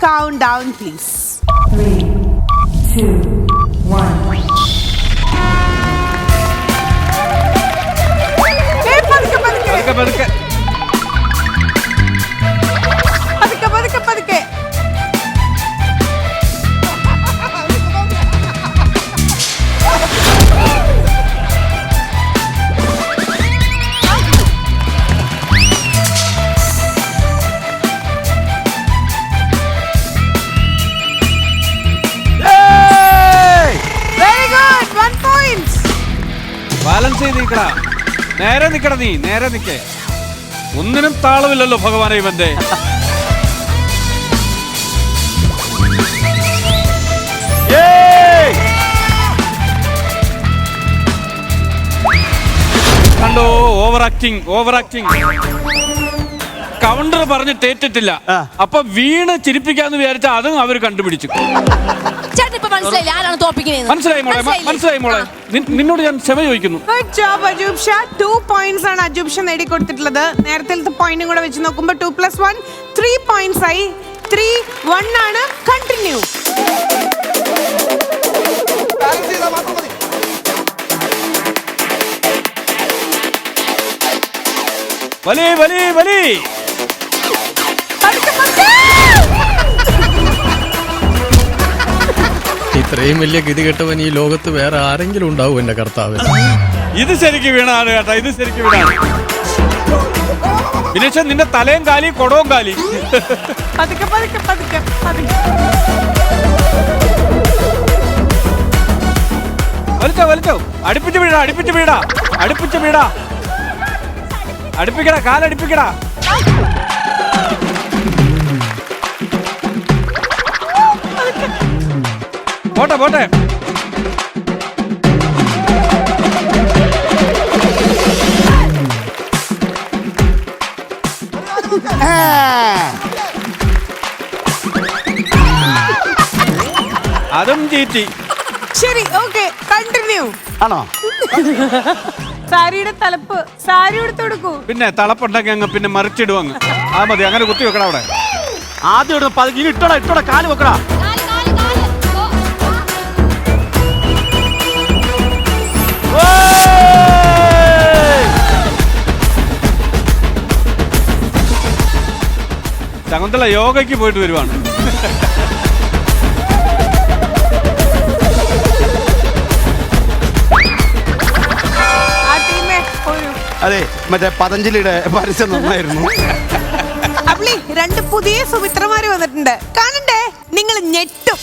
countdown, please. 3, 2, 1. പതുക്കെ. Balance ചെയ്ത് നിൽക്കടാ. നേരെ നിൽക്കട, നീ നേരെ നിൽക്കേ. ഒന്നിനും താളമില്ലല്ലോ ഭഗവാനെ ഇവന്റെ. കണ്ടോ, ഓവർ ആക്ടിങ്. കൗണ്ടർ പറഞ്ഞ് തേറ്റിട്ടില്ല. അപ്പൊ വീണ് ചിരിപ്പിക്കാന്ന് വിചാരിച്ച അതും അവര് കണ്ടുപിടിച്ചു. മനസ്സിലായി മോളെ. നിന്നോട് ഞാൻ ക്ഷമ ചോദിക്കുന്നു. Good job, Ajub Shah. 2 points ആണ് അജൂബ് ഷാ നേടിക്കൊടുത്തിട്ടുള്ളത്. നേരത്തെ പോയിന്റും കൂടെ വെച്ച് നോക്കുമ്പോൾ 2 + 1 3 points ആയി. 3-1 ആണ്. കണ്ടിന്യൂ. വലി. ഇത്രയും വലിയ ഗതികെട്ടവൻ ഈ ലോകത്ത് വേറെ ആരെങ്കിലും ഉണ്ടാവും എന്റെ കർത്താവ്. ഇത് ശരിക്കും വീണാണ് കേട്ടോ, ഇത് ശരിക്കും വീണാണ്. വിനീഷ, നിന്റെ തലയും കാലി കൊടവും കാലി. പതുക്കെ. വലിച്ചോ. അടുപ്പിച്ച് വീടാ. അടുപ്പിക്കടാ, കാലടുപ്പിക്കടാ. പോട്ടെ. അതും ചീറ്റി. ശരി, ഓക്കെ, കണ്ടിന്യൂ. ആണോ? സാരിയുടെ തലപ്പ് സാരി എടുത്തു കൊടുക്കൂ. പിന്നെ തളപ്പുണ്ടെങ്കിൽ അങ്ങ് പിന്നെ മറിച്ചിടും അങ്ങ്. ആ മതി, അങ്ങനെ കുത്തി വെക്കടാ അവിടെ. ആദ്യം ഇട്ടോടാ, കാല് വെക്കടാ. ശകുന്തള യോഗയ്ക്ക് പോയിട്ട് വരുവാണ്. അതെ, മറ്റേ പതഞ്ജലിയുടെ പരസ്യം നന്നായിരുന്നു. അബ്ലി, 2 പുതിയ സുമിത്രമാര് വന്നിട്ടുണ്ട്. കാണണ്ടേ? നിങ്ങൾ ഞെട്ടും.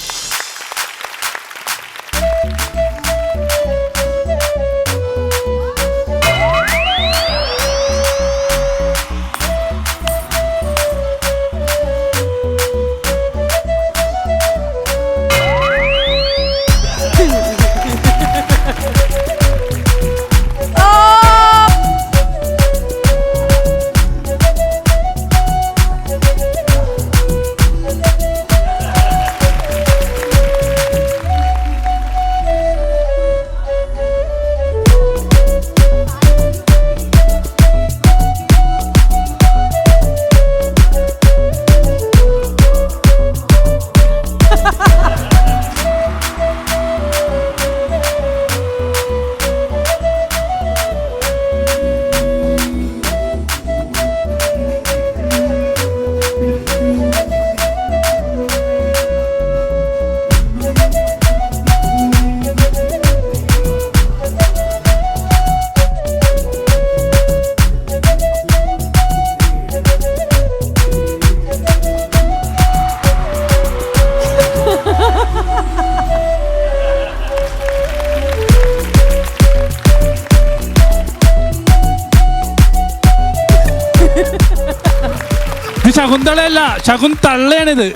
ശകുന്തളയല്ല, ശകുന്തള്ളയാണിത്.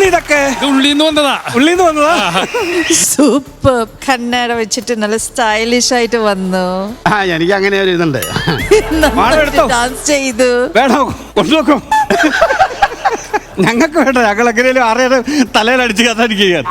ഇതൊക്കെ ഉള്ളിന്ന് വന്നതാ. സൂപ്പർ. കണ്ണട വെച്ചിട്ട് നല്ല സ്റ്റൈലിഷ് ആയിട്ട് വന്നു. എനിക്ക് അങ്ങനെ ഒരു ഇതുണ്ട്. ഡാൻസ് ചെയ്തു. വേണോ കൊണ്ടുനോക്കും. ഞങ്ങൾക്ക് വേണ്ട, ഞങ്ങൾ എങ്ങനെയും ആരെയും തലയിലടിച്ച് കഥടിക്കുകയാണ്.